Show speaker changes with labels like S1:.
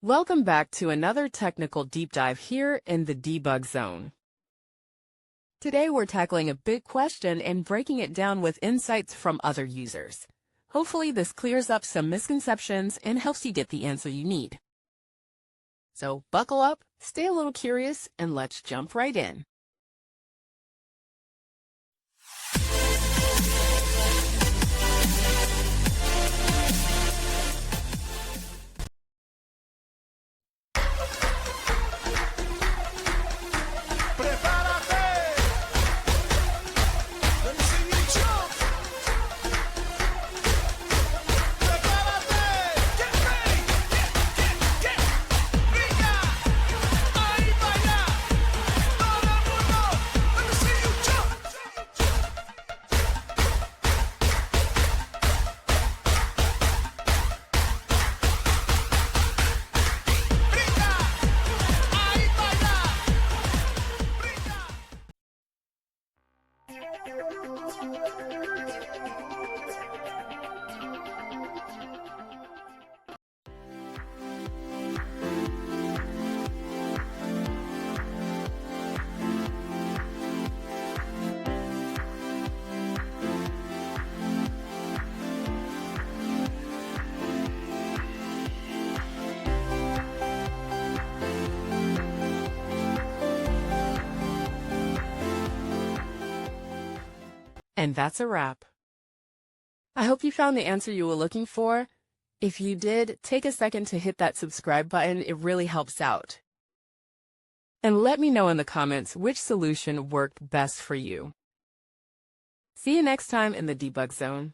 S1: Welcome back to another technical deep dive here in the debug zone. Today we're tackling a big question and breaking it down with insights from other users. Hopefully this clears up some misconceptions and helps you get the answer you need. So buckle up, stay a little curious, and let's jump right in. And that's a wrap. I hope you found the answer you were looking for. If you did, take a second to hit that subscribe button. It really helps out. And let me know in the comments which solution worked best for you. See you next time in the debug zone.